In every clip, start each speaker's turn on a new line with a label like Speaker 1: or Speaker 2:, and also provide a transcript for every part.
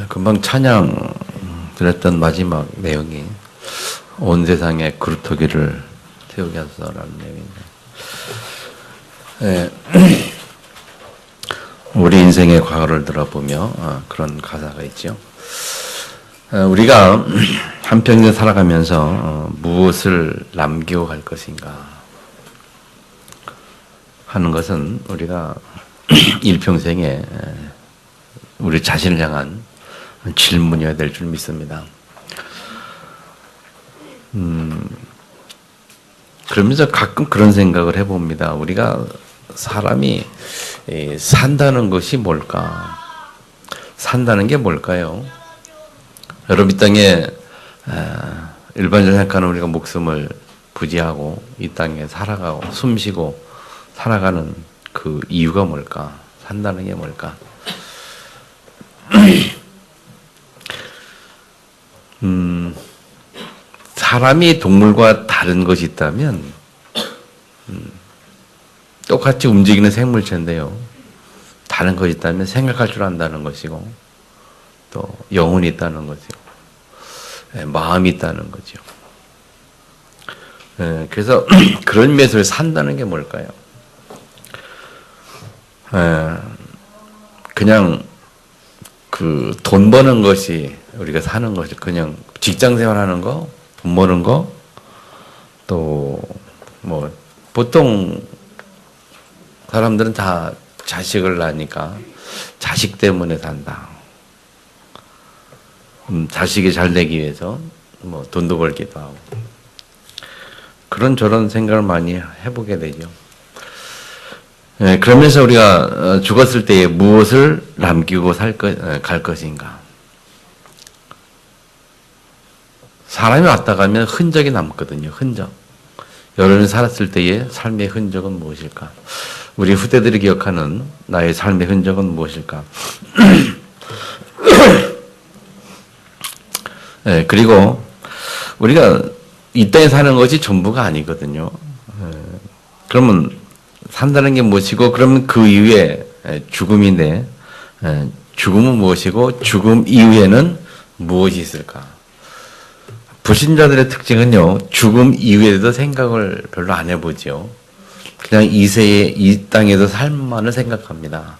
Speaker 1: 금방 찬양 드렸던 마지막 내용이 온 세상에 그루터기를 태우게 하소서라는 내용인데, 우리 인생의 과거를 들어보며 그런 가사가 있죠. 우리가 한평생 살아가면서 무엇을 남기고 갈 것인가 하는 것은 우리가 일평생에 우리 자신을 향한 질문이어야 될 줄 믿습니다. 그러면서 가끔 그런 생각을 해봅니다. 우리가 사람이 산다는 것이 뭘까? 산다는 게 뭘까요? 여러분, 이 땅에 일반적으로 생각하는 우리가 목숨을 부지하고 이 땅에 살아가고 숨쉬고 살아가는 그 이유가 뭘까? 산다는 게 뭘까? 사람이 동물과 다른 것이 있다면 똑같이 움직이는 생물체인데요. 다른 것이 있다면 생각할 줄 안다는 것이고 또 영혼이 있다는 것이고 마음이 있다는 거죠. 그래서 그런 의미에서 산다는 게 뭘까요? 그냥 그 돈 버는 것이 우리가 사는 것이 그냥 직장 생활하는 거, 돈 버는 거, 또 뭐 보통 사람들은 다 자식을 낳으니까 자식 때문에 산다. 자식이 잘 되기 위해서 뭐 돈도 벌기도 하고 그런 저런 생각을 많이 해보게 되죠. 그러면서 우리가 죽었을 때에 무엇을 남기고 갈 것인가? 사람이 왔다 가면 흔적이 남거든요. 흔적. 여러분이 살았을 때의 삶의 흔적은 무엇일까? 우리 후대들이 기억하는 나의 삶의 흔적은 무엇일까? 그리고 우리가 이 땅에 사는 것이 전부가 아니거든요. 그러면 산다는 게 무엇이고, 그러면 그 이후에 죽음인데, 죽음은 무엇이고, 죽음 이후에는 무엇이 있을까? 불신자들의 특징은요, 죽음 이후에도 생각을 별로 안 해보죠. 그냥 이 땅에서 삶만을 생각합니다.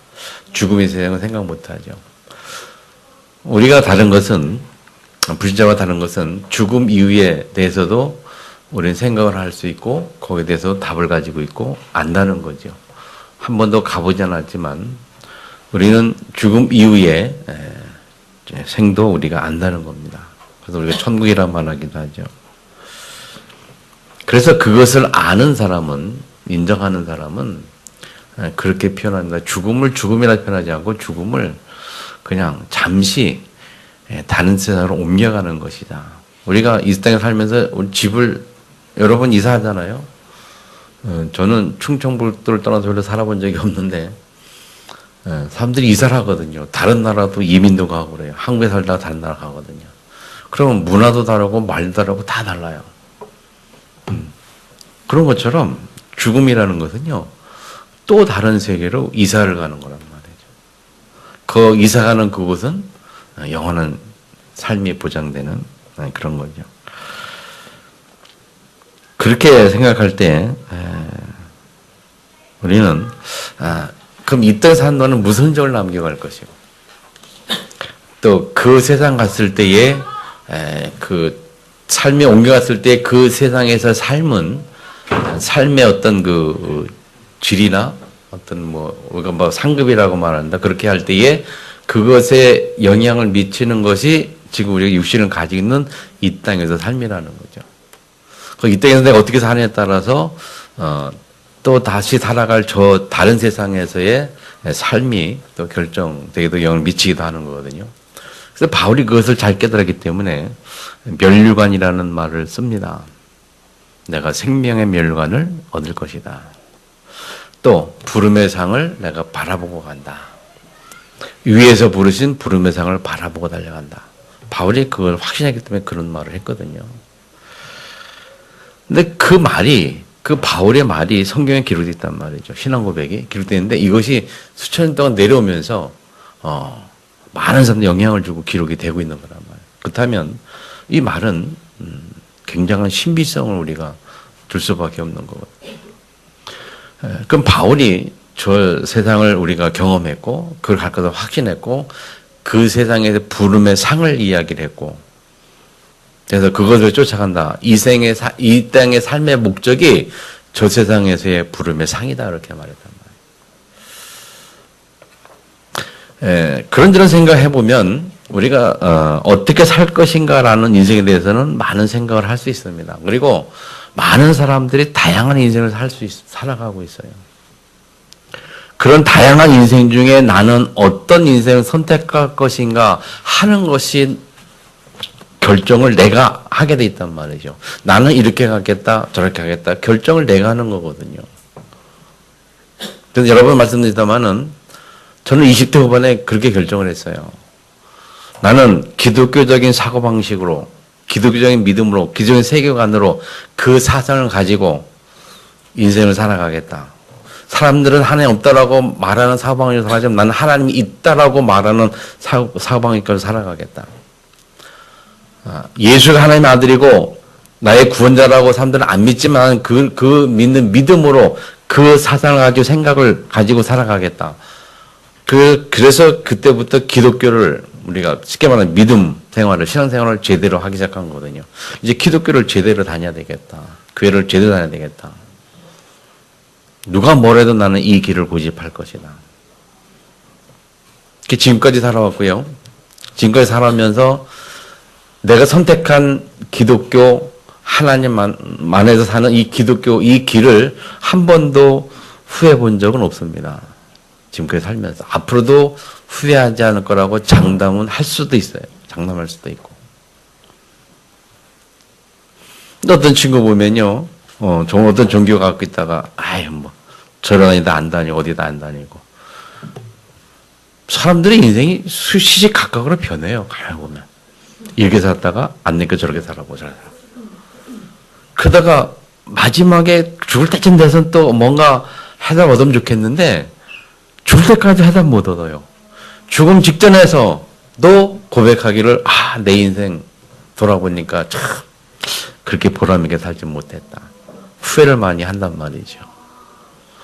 Speaker 1: 죽음의 세상은 생각 못하죠. 우리가 다른 것은, 불신자와 다른 것은 죽음 이후에 대해서도 우리는 생각을 할 수 있고 거기에 대해서 답을 가지고 있고 안다는 거죠. 한 번도 가보지 않았지만 우리는 죽음 이후에 생도 우리가 안다는 겁니다. 그래서 우리가 천국이란 말 하기도 하죠. 그래서 그것을 아는 사람은, 인정하는 사람은 그렇게 표현합니다. 죽음을 죽음이라 표현하지 않고 죽음을 그냥 잠시 다른 세상으로 옮겨가는 것이다. 우리가 이 땅에 살면서 우리 집을 여러 번 이사하잖아요. 저는 충청북도를 떠나서 별로 살아본 적이 없는데 사람들이 이사를 하거든요. 다른 나라도 이민도 가고 그래요. 한국에 살다가 다른 나라 가거든요. 그러면 문화도 다르고 말도 다르고 다 달라요. 그런 것처럼 죽음이라는 것은요, 또 다른 세계로 이사를 가는 거란 말이죠. 그 이사가는 그곳은 영원한 삶이 보장되는 그런 거죠. 그렇게 생각할 때 우리는 그럼 이 땅에 사는 동안은 무슨 흔적을 남겨갈 것이고, 또 그 세상 갔을 때에 그 삶에 옮겨갔을 때 그 세상에서 삶의 어떤 그 질이나 어떤 우리가 뭐 상급이라고 말한다. 그렇게 할 때에 그것에 영향을 미치는 것이 지금 우리가 육신을 가지고 있는 이 땅에서 삶이라는 거죠. 이 땅에서 내가 어떻게 사느냐에 따라서 또 다시 살아갈 저 다른 세상에서의 삶이 또 결정되기도 영향을 미치기도 하는 거거든요. 그래서 바울이 그것을 잘 깨달았기 때문에 멸류관이라는 말을 씁니다. 내가 생명의 멸류관을 얻을 것이다. 또 부름의 상을 내가 바라보고 간다. 위에서 부르신 부름의 상을 바라보고 달려간다. 바울이 그걸 확신했기 때문에 그런 말을 했거든요. 근데 그 바울의 말이 성경에 기록되어 있단 말이죠. 신앙 고백이 기록되어 있는데 이것이 수천 년 동안 내려오면서 많은 사람들이 영향을 주고 기록이 되고 있는 거란 말이에요. 그렇다면 이 말은 굉장한 신비성을 우리가 줄 수밖에 없는 거거든요. 그럼 바울이 저 세상을 우리가 경험했고 그걸 갈 것을 확신했고 그 세상에서 부름의 상을 이야기를 했고 그래서 그것을 쫓아간다. 이 땅의 삶의 목적이 저 세상에서의 부름의 상이다. 이렇게 말했단 말이에요. 그런저런 생각해보면 우리가 어떻게 살 것인가라는 인생에 대해서는 많은 생각을 할 수 있습니다. 그리고 많은 사람들이 다양한 인생을 살아가고 있어요. 그런 다양한 인생 중에 나는 어떤 인생을 선택할 것인가 하는 것이 결정을 내가 하게 돼 있단 말이죠. 나는 이렇게 가겠다, 저렇게 하겠다. 결정을 내가 하는 거거든요. 그래서 여러 번 말씀드렸다마는 저는 20대 후반에 그렇게 결정을 했어요. 나는 기독교적인 사고방식으로, 기독교적인 믿음으로, 기독교적인 세계관으로 그 사상을 가지고 인생을 살아가겠다. 사람들은 하나님 없다라고 말하는 사고방식으로 살아가지만 나는 하나님이 있다라고 말하는 사고방식으로 살아가겠다. 예수가 하나님의 아들이고 나의 구원자라고 사람들은 안 믿지만 그 믿는 믿음으로 그 사상을 가지고 생각을 가지고 살아가겠다. 그래서 그때부터 기독교를 우리가 쉽게 말하면 믿음 생활을, 신앙생활을 제대로 하기 시작한 거거든요. 이제 기독교를 제대로 다녀야 되겠다. 교회를 제대로 다녀야 되겠다. 누가 뭐래도 나는 이 길을 고집할 것이다. 지금까지 살아왔고요. 지금까지 살아오면서 내가 선택한 기독교 하나님만에서 사는 이 기독교 이 길을 한 번도 후회해 본 적은 없습니다. 지금까지 살면서 앞으로도 후회하지 않을 거라고 장담은 할 수도 있어요. 장담할 수도 있고. 어떤 친구 보면요, 어떤 종교 갖고 있다가 저러다 안 다니고 어디다 안 다니고. 사람들의 인생이 시시각각으로 변해요. 가만 보면. 이렇게 살다가 안 되니까 저렇게 살아보자. 그러다가 마지막에 죽을 때쯤 돼서는 또 뭔가 해답 얻으면 좋겠는데 죽을 때까지 해답 못 얻어요. 죽음 직전에서도 고백하기를 내 인생 돌아보니까 참 그렇게 보람있게 살지 못했다. 후회를 많이 한단 말이죠.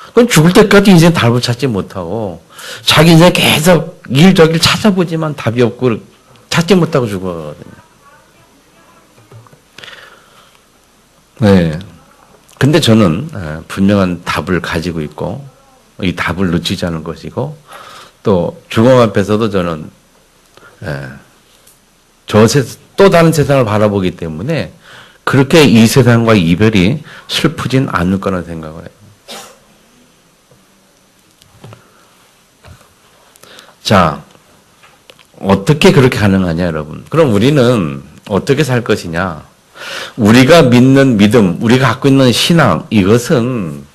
Speaker 1: 그건 죽을 때까지 인생 답을 찾지 못하고 자기 인생 계속 일저길 찾아보지만 답이 없고 찾지 못하고 죽어가거든요. 네. 근데 저는 분명한 답을 가지고 있고 이 답을 놓치지 않을 것이고 또 죽음 앞에서도 저는 또 다른 세상을 바라보기 때문에 그렇게 이 세상과 이별이 슬프진 않을 거라는 생각을 해요. 자, 어떻게 그렇게 가능하냐, 여러분? 그럼 우리는 어떻게 살 것이냐? 우리가 믿는 믿음, 우리가 갖고 있는 신앙, 이것은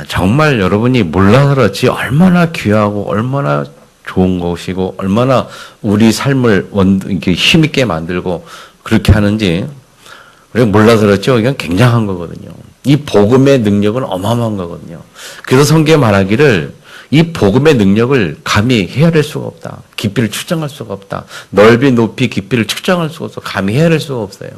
Speaker 1: 정말 여러분이 몰라서 그렇지 얼마나 귀하고 얼마나 좋은 것이고 얼마나 우리 삶을 이렇게 힘있게 만들고 그렇게 하는지 우리가 몰라서 그렇죠. 이건 굉장한 거거든요. 이 복음의 능력은 어마어마한 거거든요. 그래서 성경에 말하기를 이 복음의 능력을 감히 헤아릴 수가 없다. 깊이를 측정할 수가 없다. 넓이, 높이, 깊이를 측정할 수가 없어. 감히 헤아릴 수가 없어요.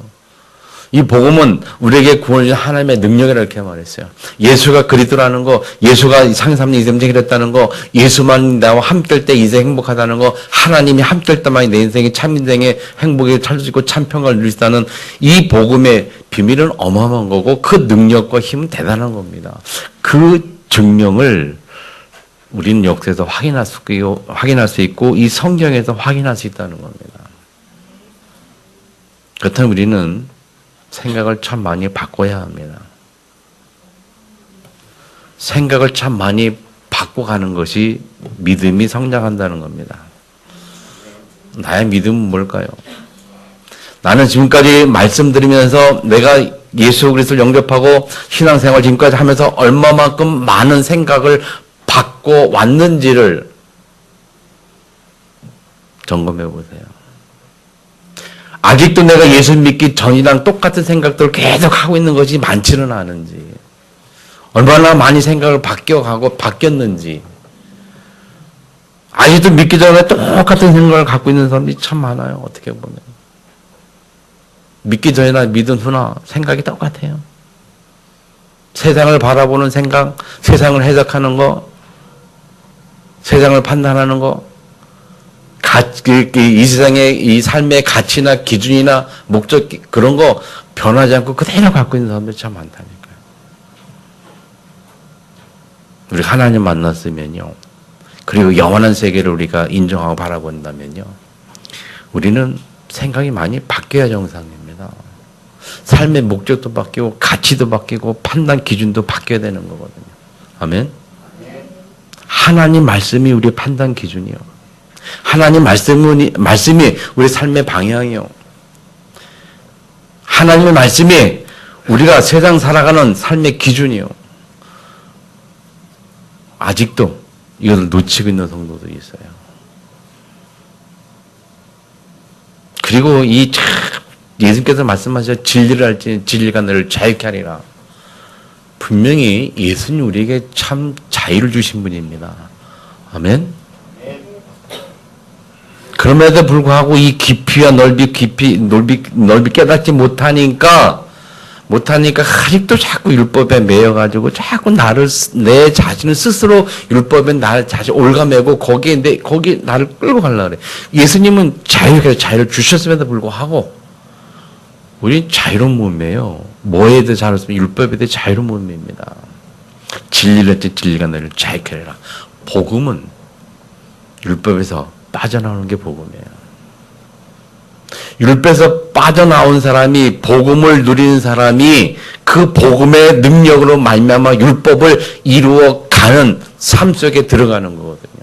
Speaker 1: 이 복음은 우리에게 구원을 준 하나님의 능력이라고 이렇게 말했어요. 예수가 그리스도라는 거, 예수가 상삼년 인생을 했다는 거, 예수만 나와 함께할 때 인생 행복하다는 거, 하나님이 함께할 때만이 내 인생이 참 인생의 행복을 찾을 수 있고 참 평강을 누릴 수 있다는 이 복음의 비밀은 어마어마한 거고 그 능력과 힘은 대단한 겁니다. 그 증명을 우리는 역사에서 확인할 수 있고 이 성경에서 확인할 수 있다는 겁니다. 그렇다면 우리는 생각을 참 많이 바꿔야 합니다. 생각을 참 많이 바꿔가는 것이 믿음이 성장한다는 겁니다. 나의 믿음은 뭘까요? 나는 지금까지 말씀드리면서 내가 예수 그리스도를 영접하고 신앙생활 지금까지 하면서 얼마만큼 많은 생각을 바꿔 왔는지를 점검해 보세요. 아직도 내가 예수 믿기 전이랑 똑같은 생각들을 계속 하고 있는 것이 많지는 않은지, 얼마나 많이 생각을 바뀌었는지, 아직도 믿기 전에 똑같은 생각을 갖고 있는 사람들이 참 많아요. 어떻게 보면. 믿기 전이나 믿은 후나 생각이 똑같아요. 세상을 바라보는 생각, 세상을 해석하는 거, 세상을 판단하는 거, 이 세상의 이 삶의 가치나 기준이나 목적 그런 거 변하지 않고 그대로 갖고 있는 사람들이 참 많다니까요. 우리 하나님 만났으면요. 그리고 영원한 세계를 우리가 인정하고 바라본다면요. 우리는 생각이 많이 바뀌어야 정상입니다. 삶의 목적도 바뀌고 가치도 바뀌고 판단 기준도 바뀌어야 되는 거거든요. 아멘. 하나님 말씀이 우리의 판단 기준이요. 하나님 말씀이 우리 삶의 방향이요. 하나님의 말씀이 우리가 세상 살아가는 삶의 기준이요. 아직도 이것을 놓치고 있는 성도도 있어요. 그리고 예수님께서 말씀하셨 진리를 알지 진리가 너를 자유케 하리라. 분명히 예수님 우리에게 참 자유를 주신 분입니다. 아멘. 그럼에도 불구하고 이 깊이와 넓이 깨닫지 못하니까 아직도 자꾸 율법에 매여가지고 자꾸 내 자신을 스스로 율법에 나를 자신 올가매고 거기 나를 끌고 가려고 그래. 예수님은 자유를 주셨음에도 불구하고 우린 자유로운 몸이에요. 뭐에 대해 자유롭으면 율법에 대해 자유로운 몸입니다. 진리를 했지 진리가 너를 자유케 하리라. 복음은 율법에서 빠져나오는 게 복음이에요. 율법에서 빠져나온 사람이 복음을 누리는 사람이 그 복음의 능력으로 말미암아 율법을 이루어가는 삶 속에 들어가는 거거든요.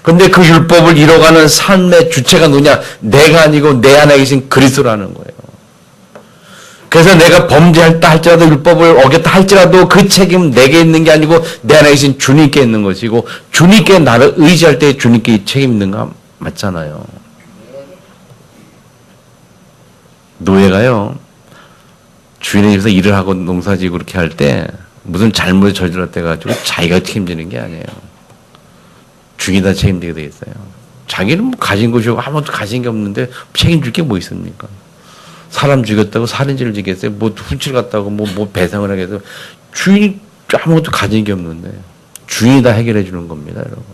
Speaker 1: 그런데 그 율법을 이루어가는 삶의 주체가 누구냐? 내가 아니고 내 안에 계신 그리스도라는 거예요. 그래서 내가 범죄했다 할지라도 율법을 어겼다 할지라도 그 책임은 내게 있는 게 아니고 내 안에 계신 주님께 있는 것이고 주님께 나를 의지할 때 주님께 이 책임 있는 거 맞잖아요. 노예가요. 주인의 집에서 일을 하고 농사지고 그렇게 할 때 무슨 잘못을 저질렀다 해가지고 자기가 책임지는 게 아니에요. 주인이 다 책임지게 돼 있어요. 자기는 뭐 가진 것이 아무것도 가진 게 없는데 책임질 게 뭐 있습니까? 사람 죽였다고 살인죄를 지겠어요? 뭐 훔칠 갔다고 뭐 배상을 하겠어요? 주인이 아무것도 가진 게 없는데 주인이 다 해결해 주는 겁니다, 여러분.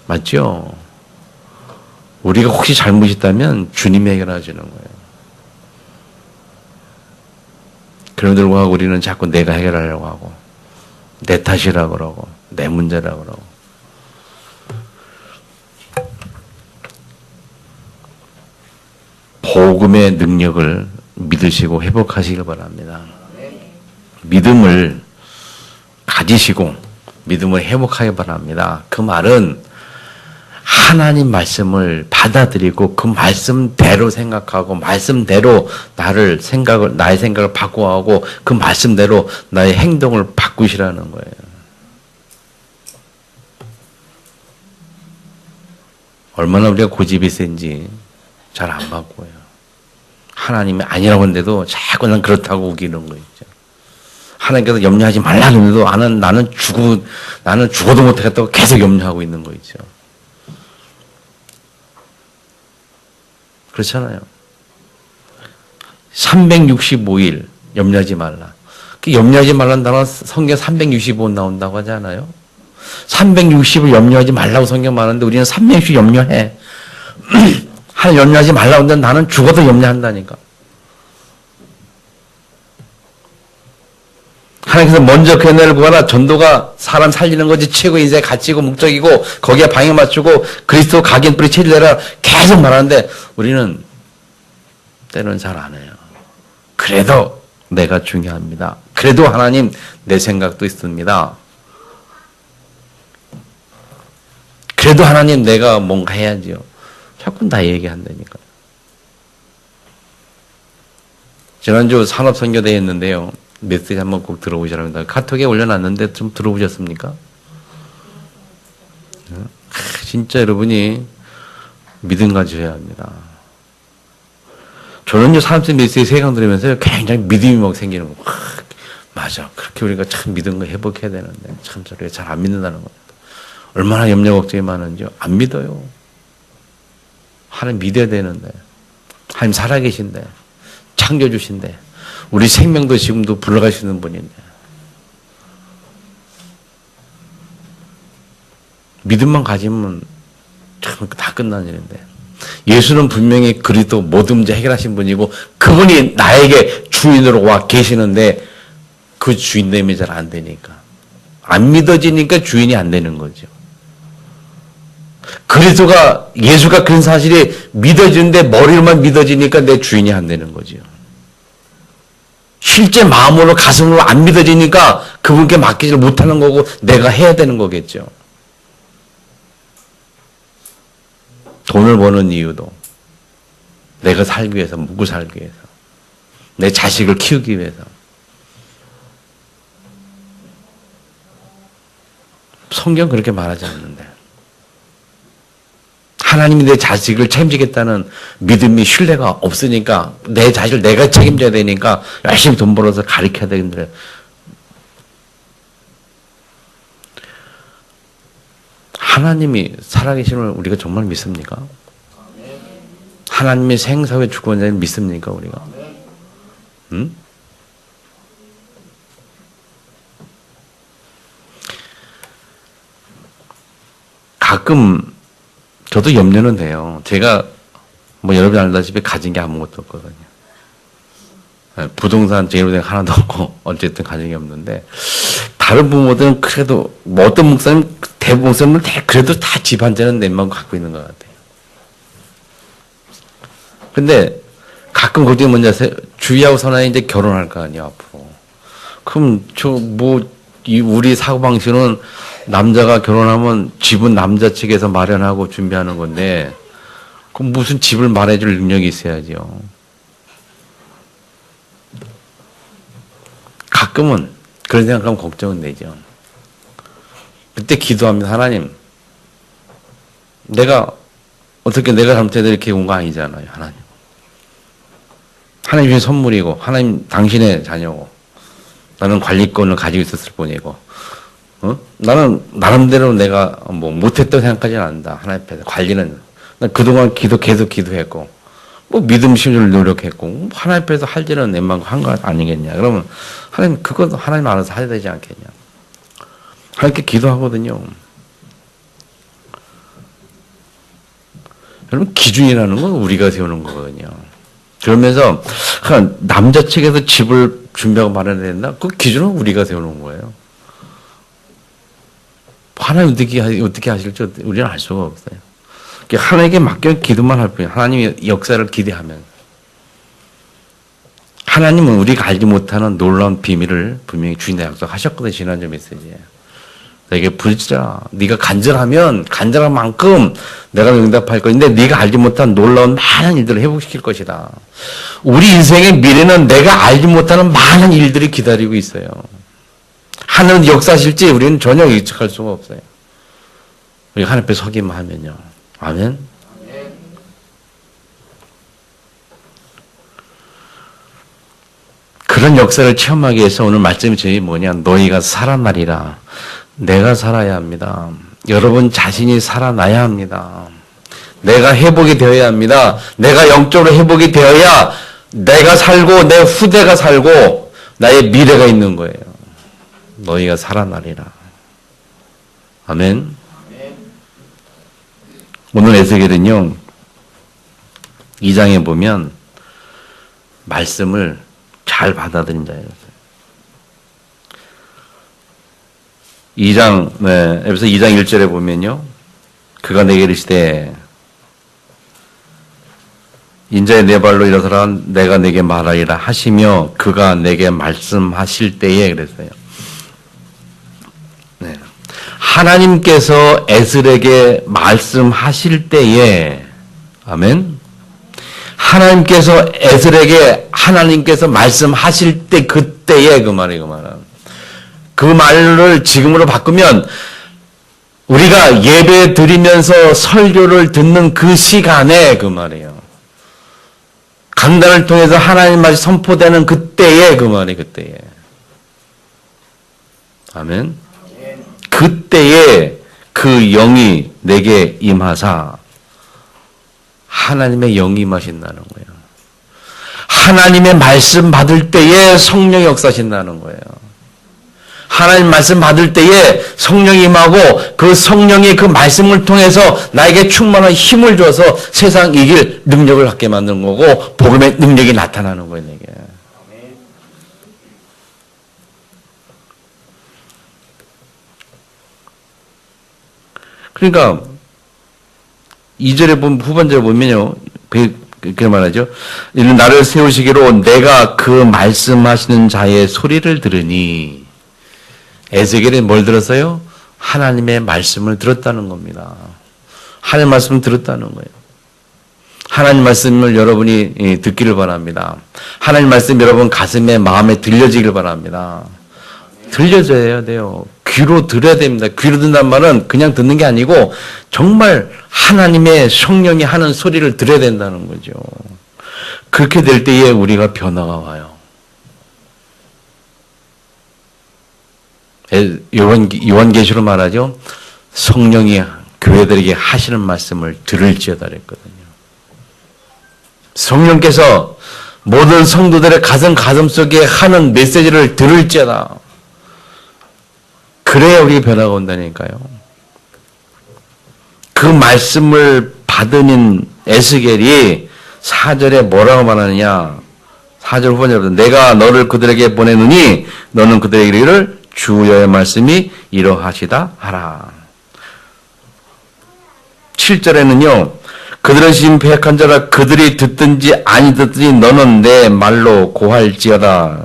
Speaker 1: 맞죠? 우리가 혹시 잘못이 있다면 주님이 해결해 주는 거예요. 그럼에도 불구하고 우리는 자꾸 내가 해결하려고 하고 내 탓이라고 그러고 내 문제라고 그러고 복음의 능력을 믿으시고 회복하시길 바랍니다. 믿음을 가지시고 믿음을 회복하길 바랍니다. 그 말은 하나님 말씀을 받아들이고 그 말씀대로 생각하고 말씀대로 나의 생각을 바꾸어가고 그 말씀대로 나의 행동을 바꾸시라는 거예요. 얼마나 우리가 고집이 센지 잘 안 바꿔요. 하나님이 아니라고 하는데도 자꾸 난 그렇다고 우기는 거 있죠. 하나님께서 염려하지 말라고 했는데도 나는 죽어도 못하겠다고 계속 염려하고 있는 거 있죠. 그렇잖아요. 365일 염려하지 말라. 그 염려하지 말라는 단어 성경 365번 나온다고 하잖아요. 360을 염려하지 말라고 성경 말하는데 우리는 360 염려해. 하나님 염려하지 말라고 하는데 나는 죽어도 염려한다니까. 하나님께서 먼저 그 은혜를 구하라. 전도가 사람 살리는 것이 최고의 인생의 가치고 목적이고 거기에 방향 맞추고 그리스도 각인 뿌리 체질내라 계속 말하는데 우리는 때로는 잘 안 해요. 그래도 내가 중요합니다. 그래도 하나님 내 생각도 있습니다. 그래도 하나님 내가 뭔가 해야지요. 자꾸 나 얘기한다니까요. 지난주 산업선교대회 했는데요. 메시지 한번 꼭 들어보시랍니다. 카톡에 올려놨는데 좀 들어보셨습니까? 진짜 여러분이 믿음 가지셔야 합니다. 저는요, 사람들 메시지 세강 들으면서 굉장히 믿음이 막 생기는 거. 맞아. 그렇게 우리가 참 믿음을 회복해야 되는데, 참 저렇게 잘 안 믿는다는 겁니다. 얼마나 염려 걱정이 많은지요. 안 믿어요. 하나님 믿어야 되는데. 하나님 살아계신데. 창조주신데. 우리 생명도 지금도 불러가시는 분인데. 믿음만 가지면 참 다 끝난 일인데. 예수는 분명히 그리스도 모든 문제 해결하신 분이고 그분이 나에게 주인으로 와 계시는데 그 주인됨이 잘 안 되니까. 안 믿어지니까 주인이 안 되는 거죠. 그리스도가 예수가 그런 사실이 믿어지는데 머리로만 믿어지니까 내 주인이 안 되는 거죠. 실제 마음으로 가슴으로 안 믿어지니까 그분께 맡기지 못하는 거고 내가 해야 되는 거겠죠. 돈을 버는 이유도 내가 살기 위해서, 먹고 살기 위해서, 내 자식을 키우기 위해서. 성경 그렇게 말하지 않는데 하나님이 내 자식을 책임지겠다는 믿음이 신뢰가 없으니까 내 자식을 내가 책임져야 되니까 열심히 돈 벌어서 가르쳐야 되는데 하나님이 살아계심을 우리가 정말 믿습니까? 하나님이 생사의 주권자를 믿습니까 우리가? 응? 가끔 저도 염려는 돼요. 제가 뭐 여러분이 알다시피 가진 게 아무것도 없거든요. 부동산 제일은행 하나도 없고 어쨌든 가진 게 없는데 다른 부모들은 그래도 뭐 어떤 목사님 대부분 목사님은 그래도 다 집 한 채는 넷만 갖고 있는 것 같아요. 근데 가끔 걱정이 뭔지 아세요? 주희하고 선아이 이제 결혼할 거 아니에요 앞으로. 그럼 우리 사고방식은 남자가 결혼하면 집은 남자 측에서 마련하고 준비하는 건데 그럼 무슨 집을 말해줄 능력이 있어야죠. 가끔은 그런 생각하면 걱정은 되죠. 그때 기도합니다. 하나님, 내가 잘못해서 이렇게 온 거 아니잖아요. 하나님. 하나님의 선물이고 하나님 당신의 자녀고 나는 관리권을 가지고 있었을 뿐이고 나는 나름대로 내가 뭐 못했다고 생각하지는 않는다. 하나님 앞에서 관리는 난 그동안 계속 기도했고 뭐 믿음 심리를 노력했고 하나님 앞에서 할 일은 웬만큼 한 거 아니겠냐. 그러면 하나님 그건 하나님 알아서 해야 되지 않겠냐. 하나님께 기도하거든요. 여러분 기준이라는 건 우리가 세우는 거거든요. 그러면서 남자 측에서 집을 준비하고 마련해야 된다. 그 기준은 우리가 세우는 거예요. 하나님 어떻게 하실지 우리는 알 수가 없어요. 하나님께 맡겨 기도만 할 뿐이에요. 하나님의 역사를 기대하면. 하나님은 우리가 알지 못하는 놀라운 비밀을 분명히 주인다 약속하셨거든요. 지난주 메시지에. 내게 부르짖으라. 네가 간절한 만큼 내가 응답할 것인데 네가 알지 못한 놀라운 많은 일들을 회복시킬 것이다. 우리 인생의 미래는 내가 알지 못하는 많은 일들이 기다리고 있어요. 하나님 역사하실지 우리는 전혀 예측할 수가 없어요. 우리가 하나님 앞에 서기만 하면요. 아멘. 그런 역사를 체험하기 위해서 오늘 말씀이 저희 뭐냐. 너희가 살아나리라. 내가 살아야 합니다. 여러분 자신이 살아나야 합니다. 내가 회복이 되어야 합니다. 내가 영적으로 회복이 되어야 내가 살고 내 후대가 살고 나의 미래가 있는 거예요. 너희가 살아나리라. 아멘. 오늘 에스겔은요 2장에 보면 말씀을 잘 받아들인 자예요. 2장, 에베소 2장 1절에 보면요. 그가 내게 이르시되 인자의 네 발로 일어서라 내가 내게 말하리라 하시며 그가 내게 말씀하실 때에 그랬어요. 네. 하나님께서 에스겔에게 말씀하실 때에 아멘. 하나님께서 에스겔에게 하나님께서 말씀하실 때 그때에 그 말이에요. 그 말은. 그 말을 지금으로 바꾸면 우리가 예배 드리면서 설교를 듣는 그 시간에 그 말이에요. 강단을 통해서 하나님 말이 선포되는 그때에 그 말이 그때에. 아멘. 그때에 그 영이 내게 임하사 하나님의 영이 임하신다는 거예요. 하나님의 말씀 받을 때에 성령이 역사하신다는 거예요. 하나님 말씀 받을 때에 성령이 임하고 그 성령이 그 말씀을 통해서 나에게 충만한 힘을 줘서 세상 이길 능력을 갖게 만드는 거고 복음의 능력이 나타나는 거예요. 내게. 그러니까 2절에 보면 후반절에 보면요. 그렇게 말하죠. 이는 나를 세우시기로 내가 그 말씀하시는 자의 소리를 들으니 에스겔이 뭘 들었어요? 하나님의 말씀을 들었다는 겁니다. 하나님의 말씀을 들었다는 거예요. 하나님 말씀을 여러분이 듣기를 바랍니다. 하나님 말씀 여러분 가슴에 마음에 들려지길 바랍니다. 들려져야 돼요. 귀로 들어야 됩니다. 귀로 듣는다는 말은 그냥 듣는 게 아니고 정말 하나님의 성령이 하는 소리를 들어야 된다는 거죠. 그렇게 될 때에 우리가 변화가 와요. 요한계시로 말하죠. 성령이 교회들에게 하시는 말씀을 들을지어다 그랬거든요. 성령께서 모든 성도들의 가슴 하는 메시지를 들을지어다. 그래야 우리 변화가 온다니까요. 그 말씀을 받은 에스겔이 4절에 뭐라고 말하느냐. 4절 후반절부터 내가 너를 그들에게 보내느니 너는 그들에게 이르기를 주 여호와의 말씀이 이러하시다 하라. 7절에는요. 그들은 심폐한 자라 그들이 듣든지 아니 듣든지 너는 내 말로 고할지어다.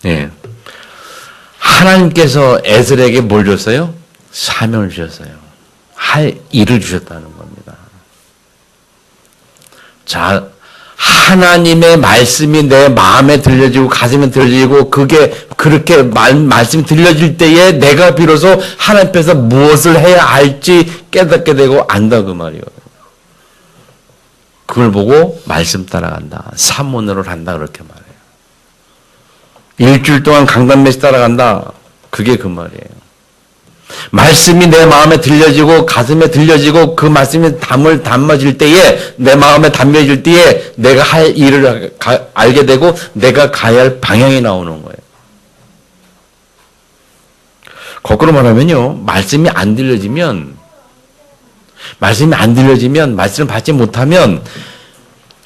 Speaker 1: 예. 하나님께서 에스겔에게 뭘 줬어요? 사명을 주셨어요. 할 일을 주셨다는 겁니다. 자, 하나님의 말씀이 내 마음에 들려지고 가슴에 들려지고 그게 그렇게 말씀이 들려질 때에 내가 비로소 하나님 앞에서 무엇을 해야 할지 깨닫게 되고 안다 그 말이에요. 그걸 보고 말씀 따라간다. 사문으로 한다 그렇게 말해요. 일주일 동안 강단 메시 따라간다. 그게 그 말이에요. 말씀이 내 마음에 들려지고 가슴에 들려지고 그 말씀이 담아질 때에 내 마음에 담겨질 때에 내가 할 일을 알게 되고 내가 가야 할 방향이 나오는 거예요. 거꾸로 말하면요. 말씀이 안 들려지면 말씀을 받지 못하면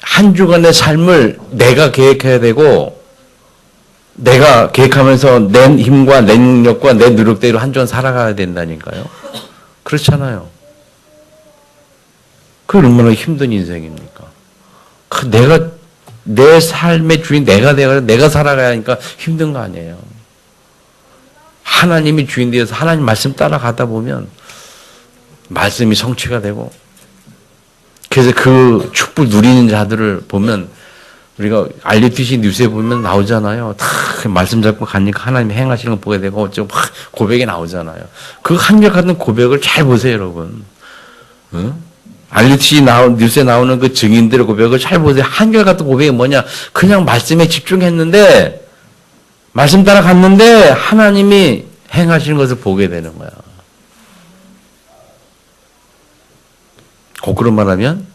Speaker 1: 한 주간의 삶을 내가 계획해야 되고 내가 계획하면서 내 힘과 내 능력과 내 노력대로 한 주간 살아가야 된다니까요. 그렇잖아요. 그 얼마나 힘든 인생입니까? 내가 내 삶의 주인 내가 살아가야 하니까 힘든 거 아니에요. 하나님이 주인 되어서 하나님 말씀 따라가다 보면 말씀이 성취가 되고 그래서 그 축복 누리는 자들을 보면 우리가 RUTC 뉴스에 보면 나오잖아요. 다 말씀 잡고 가니까 하나님 행하시는 거 보게 되고 좀 고백이 나오잖아요. 그 한결같은 고백을 잘 보세요, 여러분. 응? RUTC 뉴스에 나오는 그 증인들의 고백을 잘 보세요. 한결같은 고백이 뭐냐? 그냥 말씀에 집중했는데 말씀 따라갔는데 하나님이 행하시는 것을 보게 되는 거야. 거꾸로 말하면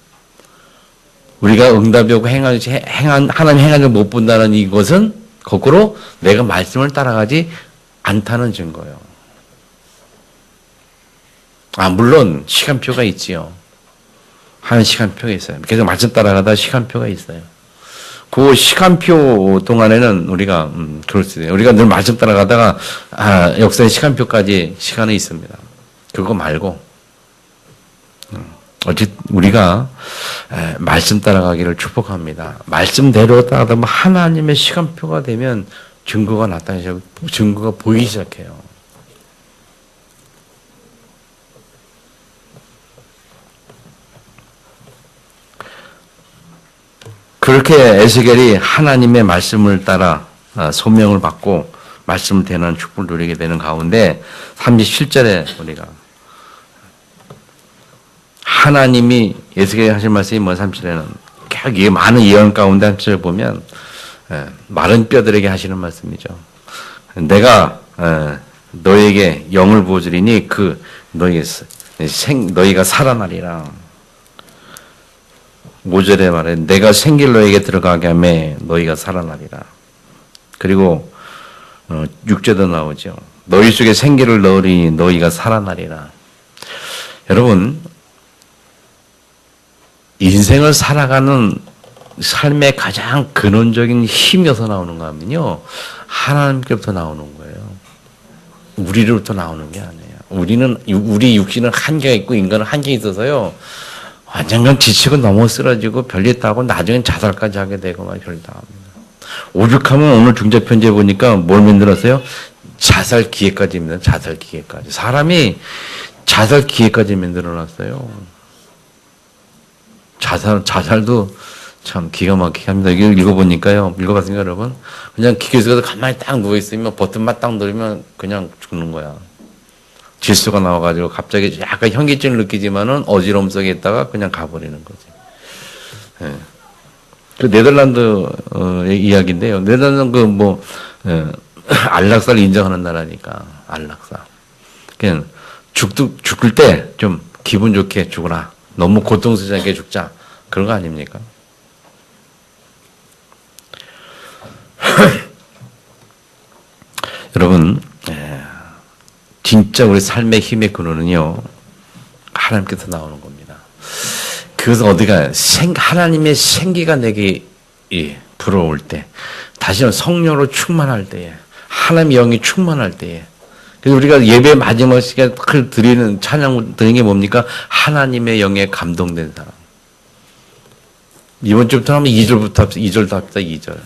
Speaker 1: 우리가 응답이 오고 하나님 행하는 걸 못 본다는 이것은 거꾸로 내가 말씀을 따라가지 않다는 증거예요. 물론 시간표가 있지요. 하는 시간표가 있어요. 계속 말씀 따라가다 시간표가 있어요. 그 시간표 동안에는 우리가 그럴 수 있어요. 우리가 늘 말씀 따라가다가 역사의 시간표까지 시간이 있습니다. 그거 말고 어쨌든 우리가 말씀 따라가기를 축복합니다. 말씀대로 따라가다 보면 하나님의 시간표가 되면 증거가 나타나시고 증거가 보이기 시작해요. 그렇게 에스겔이 하나님의 말씀을 따라 소명을 받고 말씀을 대하는 축복을 누리게 되는 가운데 37절에 우리가 하나님이 에스겔이 하신 말씀이 뭐 37절에는 이 많은 예언 가운데 한 절을 보면 마른 뼈들에게 하시는 말씀이죠. 내가 너에게 영을 부어주리니 너희가 살아나리라. 5절에 말해 내가 생기를 너에게 들어가게 하매 너희가 살아나리라. 그리고 6절도 나오죠. 너희 속에 생기를 넣으리니 너희가 살아나리라. 여러분, 인생을 살아가는 삶의 가장 근원적인 힘이 어디서 나오는가 하면요, 하나님께로부터 나오는 거예요. 우리로부터 나오는 게 아니에요. 우리 육신은 한계가 있고 인간은 한계가 있어서요, 완전 지치고 넘어 쓰러지고 별일 다 하고 나중엔 자살까지 하게 되고 막 별일 다 합니다. 오죽하면 오늘 중재편지에 보니까 뭘 만들었어요? 자살 기회까지입니다. 자살 기회까지. 사람이 자살 기회까지 만들어놨어요. 자살도 참 기가 막히게 합니다. 이거 읽어보니까요. 읽어봤습니까, 여러분? 그냥 기계에서 가만히 딱 누워있으면 버튼만 딱 누르면 그냥 죽는 거야. 질소가 나와가지고 갑자기 약간 현기증을 느끼지만은 어지러움 속에 있다가 그냥 가버리는 거지. 예. 그 네덜란드의 이야기인데요. 네덜란드 안락사를 인정하는 나라니까, 안락사. 그냥 죽을 때 좀 기분 좋게 죽어라. 너무 고통스럽지 않게 죽자. 그런 거 아닙니까? 여러분, 진짜 우리 삶의 힘의 근원은요, 하나님께서 나오는 겁니다. 그것은 어디가, 하나님의 생기가 내게 불어올 때, 다시는 성령으로 충만할 때에, 하나님의 영이 충만할 때에, 그래서 우리가 예배 마지막 시간에 드리는 찬양 드리는 게 뭡니까? 하나님의 영에 감동된 사람. 이번 주부터 하면 2절부터 합시다. 2절도 합시다. 2절.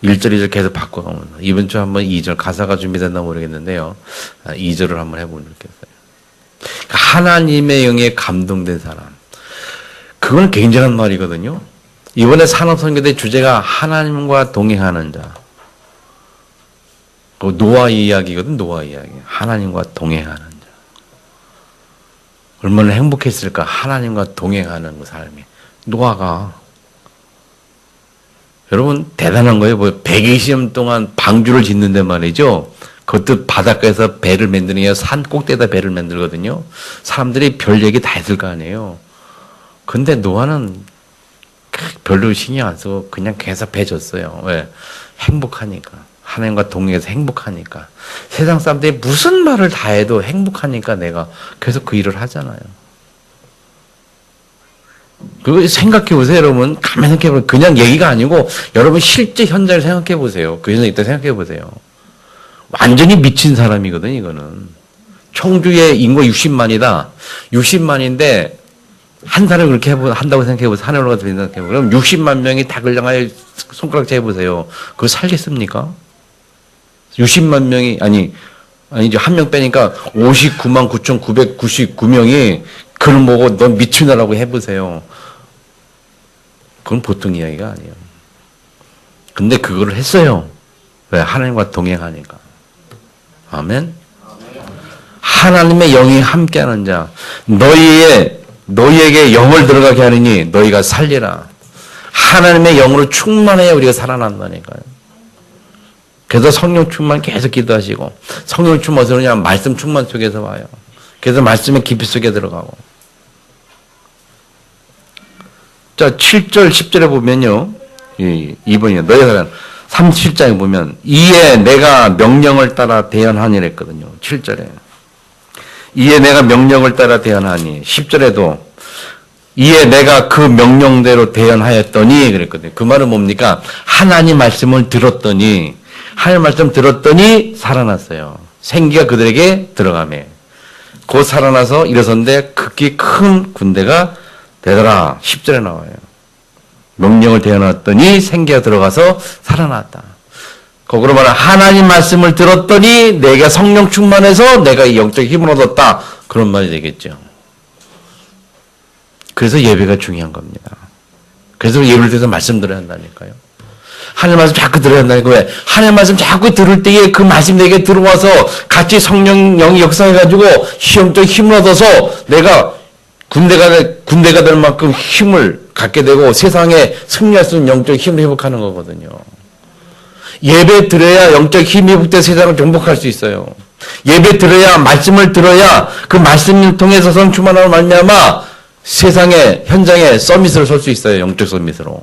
Speaker 1: 1절, 2절 계속 바꿔가면. 이번 주 한번 2절 가사가 준비됐나 모르겠는데요. 2절을 한번 해보면 좋겠어요. 하나님의 영에 감동된 사람. 그건 굉장한 말이거든요. 이번에 산업선교대 주제가 하나님과 동행하는 자. 그 노아 이야기거든, 노아 이야기. 하나님과 동행하는 자. 얼마나 행복했을까, 하나님과 동행하는 그 삶이. 노아가. 여러분, 대단한 거예요. 120년 동안 방주를 짓는데 말이죠. 그것도 바닷가에서 배를 만드는 게 산 꼭대기에다 배를 만들거든요. 사람들이 별 얘기 다 했을 거 아니에요. 근데 노아는 별로 신경 안 쓰고 그냥 계속 배 졌어요. 왜? 행복하니까. 하나님과 동행해서 행복하니까. 세상 사람들이 무슨 말을 다 해도 행복하니까 내가 계속 그 일을 하잖아요. 그거 생각해 보세요, 여러분. 가만히 생각해 보세요. 그냥 얘기가 아니고 여러분 실제 현장을 생각해 보세요. 그 현장에 있다 생각해 보세요. 완전히 미친 사람이거든, 이거는. 청주의 인구 60만이다. 60만인데 한 사람이 그렇게 한다고 생각해 보세요. 산에 올라가서 생각해 보세요. 그럼 60만 명이 닭을 향하여 손가락 재보세요. 그거 살겠습니까? 60만 명이, 아니죠. 한 명 빼니까 59만 9,999명이 그걸 보고 넌 미친아라고 해보세요. 그건 보통 이야기가 아니에요. 근데 그거를 했어요. 왜? 하나님과 동행하니까. 아멘? 하나님의 영이 함께하는 자. 너희에게 영을 들어가게 하느니 너희가 살리라. 하나님의 영으로 충만해야 우리가 살아난다니까요. 그래서 성령 충만 계속 기도하시고, 성령 충만 어디서 오느냐? 말씀 충만 속에서 와요. 그래서 말씀의 깊이 속에 들어가고. 자, 7절, 10절에 보면요. 2번이요. 너희가 37장에 보면, 이에 내가 명령을 따라 대언하니라 했거든요. 7절에. 이에 내가 명령을 따라 대언하니. 10절에도, 이에 내가 그 명령대로 대언하였더니 그랬거든요. 그 말은 뭡니까? 하나님 말씀을 들었더니, 하나님 말씀 들었더니 살아났어요. 생기가 그들에게 들어가매. 곧 살아나서 일어섰는데 극히 큰 군대가 되더라. 10절에 나와요. 명령을 대어놨더니 생기가 들어가서 살아났다. 거꾸로 말하면 하나님 말씀을 들었더니 내가 성령 충만해서 내가 영적 힘을 얻었다. 그런 말이 되겠죠. 그래서 예배가 중요한 겁니다. 그래서 예배를 드려서 말씀 들어야 한다니까요. 하나님 말씀 자꾸 들어야 한다니까. 왜? 하나님 말씀 자꾸 들을 때에 그 말씀 내게 들어와서 같이 성령 영이 역사해가지고 영적 힘을 얻어서 내가 군대가 될 만큼 힘을 갖게 되고 세상에 승리할 수 있는 영적 힘을 회복하는 거거든요. 예배 드려야 영적 힘이 회복돼 세상을 정복할 수 있어요. 예배 들어야, 말씀을 들어야 그 말씀을 통해서 성령 충만함을 말미암아 세상의 현장에 서밋을 설 수 있어요. 영적 서밋으로.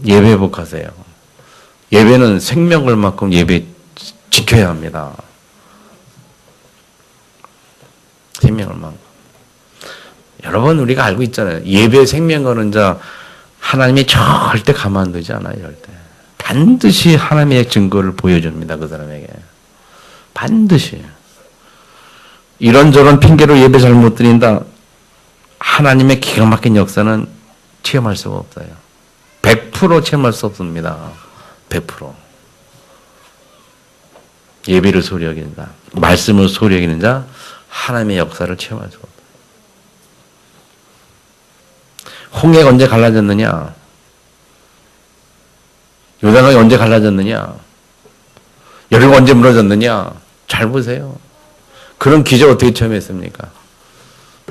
Speaker 1: 예배 회복하세요. 예배는 생명 걸 만큼 예배 지켜야 합니다. 생명을 만큼. 여러분 우리가 알고 있잖아요. 예배 생명 거는 자 하나님이 절대 가만두지 않아요. 절대. 반드시 하나님의 증거를 보여줍니다. 그 사람에게. 반드시. 이런저런 핑계로 예배 잘못 드린다. 하나님의 기가 막힌 역사는 체험할 수가 없어요. 100% 체험할 수 없습니다. 100%. 예배를 소리 여기는 자, 말씀을 소리 여기는 자, 하나님의 역사를 체험할 수가 없어요. 홍해가 언제 갈라졌느냐? 요단강이 언제 갈라졌느냐? 여리고가 언제 무너졌느냐? 잘 보세요. 그런 기적 어떻게 체험했습니까?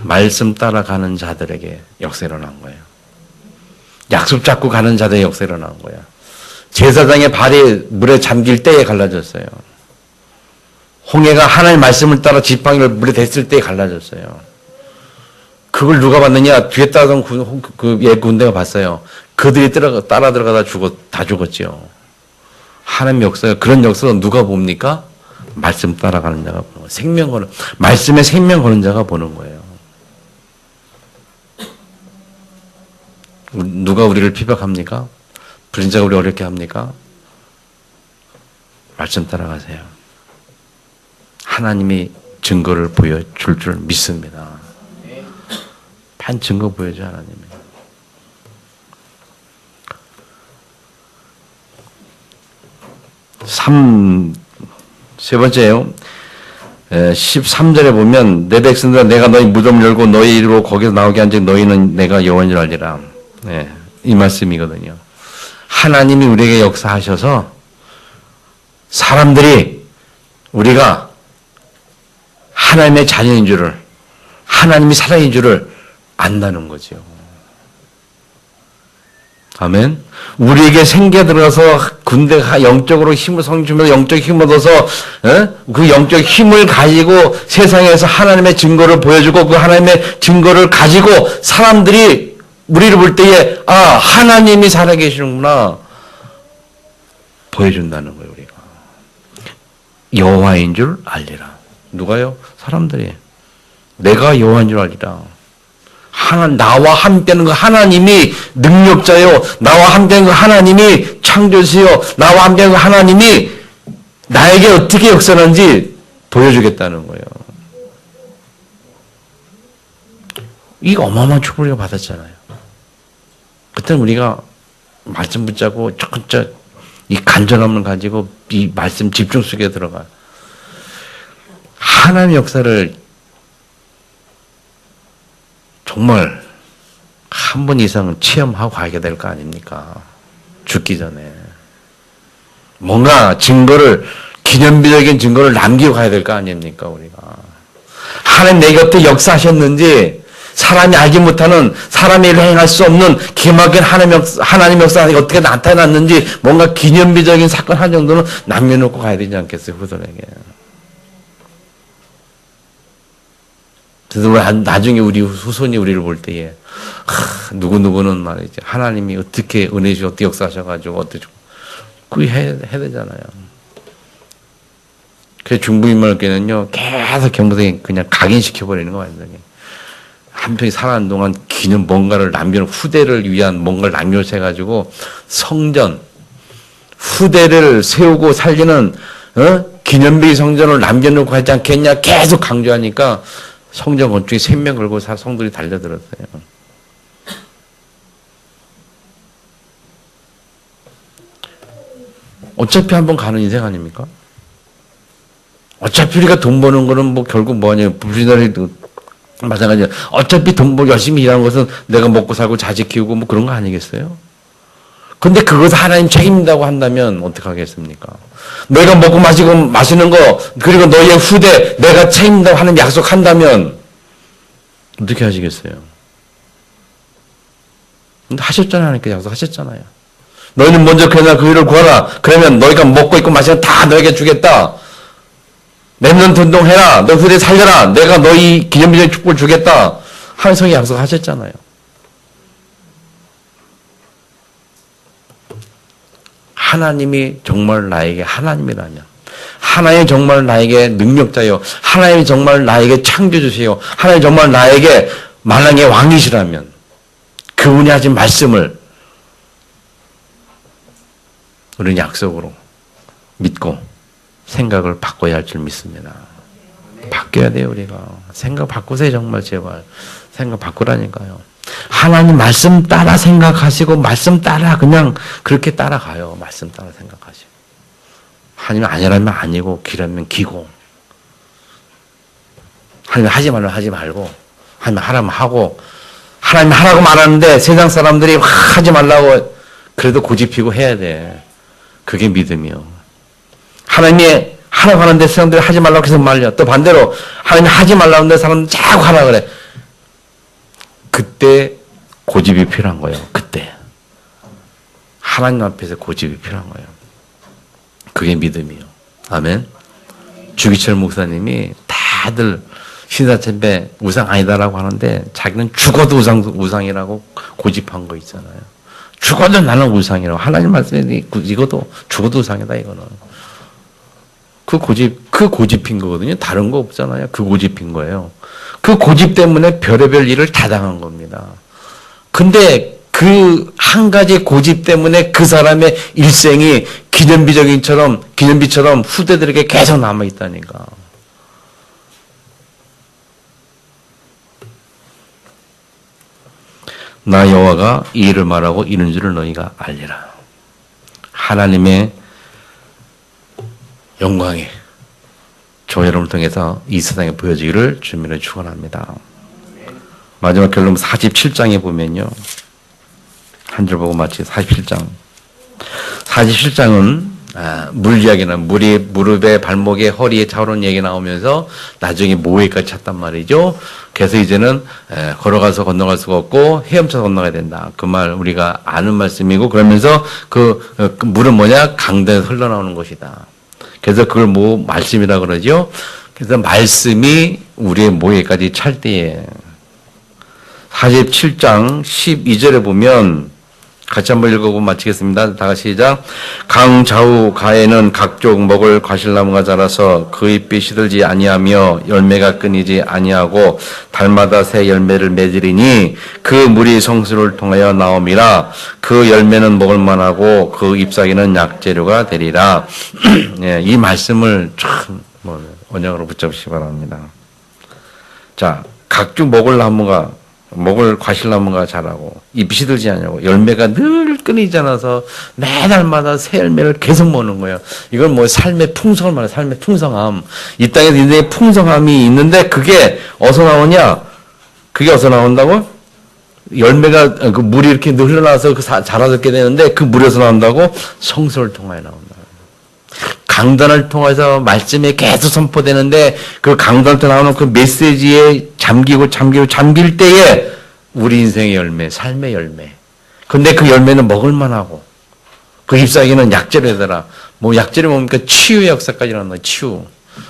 Speaker 1: 말씀 따라가는 자들에게 역사 일어난 거예요. 약속 잡고 가는 자들의 역사 일어난 거야. 제사장의 발이 물에 잠길 때에 갈라졌어요. 홍해가 하나님의 말씀을 따라 지팡이를 물에 댔을 때에 갈라졌어요. 그걸 누가 봤느냐? 뒤에 따라던 그 옛 군대가 봤어요. 그들이 따라 들어가다 다 죽었죠. 하나님의 역사가 그런 역사를 누가 봅니까? 말씀 따라가는 자가 보는 거예요. 생명 거는, 말씀에 생명 거는 자가 보는 거예요. 누가 우리를 피박합니까? 불신자가 우리 어렵게 합니까? 말씀 따라가세요. 하나님이 증거를 보여줄 줄 믿습니다. 반 증거 보여줘 하나님이. 세 번째요. 13절에 보면 내 백성들아 내가 너희 무덤 열고 너희 이리로 거기서 나오게 한즉 너희는 내가 여호와인 줄 알리라. 네, 이 말씀이거든요. 하나님이 우리에게 역사하셔서 사람들이 우리가 하나님의 자녀인 줄을, 하나님이 사랑인 줄을 안다는 거죠. 아멘. 우리에게 생겨 들어가서 군대가 영적으로 힘을 성주면서 영적 힘을 얻어서 그 영적 힘을 가지고 세상에서 하나님의 증거를 보여주고 그 하나님의 증거를 가지고 사람들이 우리를 볼 때에 아 하나님이 살아계시는구나 보여준다는 거예요. 우리가 여호와인 줄 알리라. 누가요? 사람들이 내가 여호와인 줄 알리라. 나와 함께하는 그 하나님이 능력자요. 나와 함께하는 그 하나님이 창조주요. 나와 함께하는 그 하나님이 나에게 어떻게 역사하는지 보여주겠다는 거예요. 이 어마어마한 축복을 받았잖아요. 그때는 우리가 말씀 붙잡고 조금씩 이 간절함을 가지고 이 말씀 집중 속에 들어가 하나님의 역사를 정말 한 번 이상은 체험하고 가게 될 거 아닙니까? 죽기 전에. 뭔가 증거를, 기념비적인 증거를 남기고 가야 될 거 아닙니까, 우리가. 하나님 내 곁에 역사하셨는지, 사람이 알지 못하는, 사람이 행할 수 없는 기막힌 하나님 역사가 어떻게 나타났는지, 뭔가 기념비적인 사건 한 정도는 남겨놓고 가야 되지 않겠어요, 후손에게. 그래서 나중에 우리 후손이 우리를 볼 때에 누구누구는 말이죠. 하나님이 어떻게 은혜 주시고 어떻게 역사하셔가지고 어떻게 그게 해야 되잖아요. 그래서 중부인말께는요 계속 경부생이 그냥 각인시켜버리는 거 완전히. 한평이 살아가는 동안 기념 뭔가를 남겨놓고 후대를 위한 뭔가를 남겨서 해가지고 성전 후대를 세우고 살리는 기념비 성전을 남겨놓고 하지 않겠냐 계속 강조하니까 성전 건축에 생명 걸고 성들이 달려들었어요. 어차피 한번 가는 인생 아닙니까? 어차피 우리가 돈 버는 거는 뭐 결국 뭐냐 불신자들도 마찬가지야. 어차피 돈 벌고 열심히 일하는 것은 내가 먹고 살고 자식 키우고 뭐 그런 거 아니겠어요? 근데 그것을 하나님 책임진다고 한다면 어떡하겠습니까? 너희가 먹고 마시고 마시는 거 그리고 너희의 후대 내가 책임진다고 하는 약속한다면 어떻게 하시겠어요? 근데 하셨잖아요. 하나님께 약속하셨잖아요. 너희는 먼저 그나 그 일을 구하라. 그러면 너희가 먹고 있고 마시는 다 너에게 주겠다. 렘넌트 운동해라. 너 후대 살려라. 내가 너희 기념비적 축복을 주겠다. 하나님이 약속하셨잖아요. 하나님이 정말 나에게 하나님이라면, 하나님이 정말 나에게 능력자요, 하나님이 정말 나에게 창조주세요, 하나님이 정말 나에게 만왕의 왕이시라면 그분이 하신 말씀을 우리는 약속으로 믿고 생각을 바꿔야 할 줄 믿습니다. 바뀌어야 돼요. 우리가 생각 바꾸세요. 정말 제발 생각 바꾸라니까요. 하나님 말씀 따라 생각하시고 말씀 따라 그냥 그렇게 따라가요. 말씀 따라 생각하시고 하나님 아니라면 아니고 기라면 기고 하나님 하지 말라면 하지 말고 하나님 하라면 하고 하나님 하라고 말하는데 세상 사람들이 하지 말라고 그래도 고집피고 해야 돼. 그게 믿음이요. 하나님이 하라고 하는데 사람들이 하지 말라고 해서 말려. 또 반대로 하나님이 하지 말라고 하는데 사람들이 자꾸 하라 그래. 그때 고집이 필요한 거예요. 그때 하나님 앞에서 고집이 필요한 거예요. 그게 믿음이요. 아멘. 주기철 목사님이 다들 신사참배 우상 아니다라고 하는데 자기는 죽어도 우상이라고 고집한 거 있잖아요. 죽어도 나는 우상이라고. 하나님 말씀에 이것도 죽어도 우상이다 이거는. 그 고집인 거거든요. 다른 거 없잖아요. 그 고집인 거예요. 그 고집 때문에 별의별 일을 다 당한 겁니다. 근데 그 한 가지 고집 때문에 그 사람의 일생이 기념비처럼 후대들에게 계속 남아있다니까. 나 여호와가 이 일을 말하고 이런 줄을 너희가 알리라. 하나님의 영광이 저 여러분을 통해서 이 세상에 보여지기를 주님을 축원합니다. 마지막 결론 47장에 보면요. 한 줄 보고 마치 47장. 47장은 물 이야기는 물이 무릎에 발목에 허리에 차오르는 얘기 나오면서 나중에 모해까지 찼단 말이죠. 그래서 이제는 걸어가서 건너갈 수가 없고 헤엄쳐서 건너가야 된다. 그 말 우리가 아는 말씀이고 그러면서 그 물은 뭐냐? 강단에서 흘러나오는 것이다. 그래서 그걸 말씀이라 그러죠. 그래서 말씀이 우리의 모해까지 찰 때에 47장 12절에 보면 같이 한번 읽어보고 마치겠습니다. 다 같이 시작. 강 좌우 가에는 각종 먹을 과실나무가 자라서 그 잎이 시들지 아니하며 열매가 끊이지 아니하고 달마다 새 열매를 맺으리니 그 물이 성수를 통하여 나옴이라. 그 열매는 먹을 만하고 그 잎사귀는 약재료가 되리라. 예, 이 말씀을 참 언약으로 붙잡으시기 바랍니다. 자, 각종 먹을 과실나무가 자라고 잎이 시들지 않냐고 열매가 늘 끊이지 않아서 매달마다 새 열매를 계속 먹는 거예요. 이건 삶의 풍성을 말해요. 삶의 풍성함. 이 땅에 인생의 풍성함이 있는데 그게 어디서 나오냐? 그게 어디서 나온다고? 열매가 그 물이 이렇게 흘러나와서 자라게 되는데 그 물에서 나온다고? 성소를 통하여 나온다. 강단을 통해서 말씀이 계속 선포되는데 그 강단을 통해 나오는 그 메시지에 잠길 때에 우리 인생의 열매, 삶의 열매. 근데 그 열매는 먹을만하고 그 잎사귀는 약재료더라. 약재료 뭡니까? 치유의 역사까지 일어난다. 치유.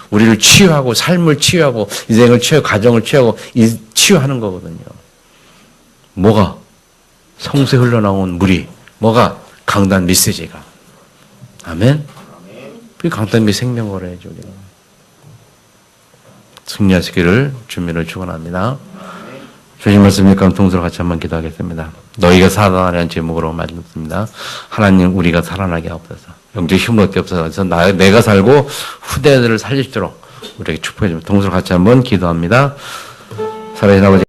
Speaker 1: 우리를 치유하고 삶을 치유하고 인생을 치유하고 가정을 치유하고 치유하는 거거든요. 뭐가? 성수에 흘러나온 물이. 뭐가? 강단 메시지가. 아멘. 그 강단미 생명거래 해줘. 승리하시기를 주님을 축원합니다. 주님 말씀을 감통스러 같이 한번 기도하겠습니다. 너희가 살아나라는 제목으로 말씀드립니다. 하나님 우리가 살아나게 하옵소서. 영적 힘을 얻게 하옵소서. 내가 살고 후대들을 살릴 수 있도록 우리에게 축복해 주십시오. 동서로 같이 한번 기도합니다. 살아계신 아버지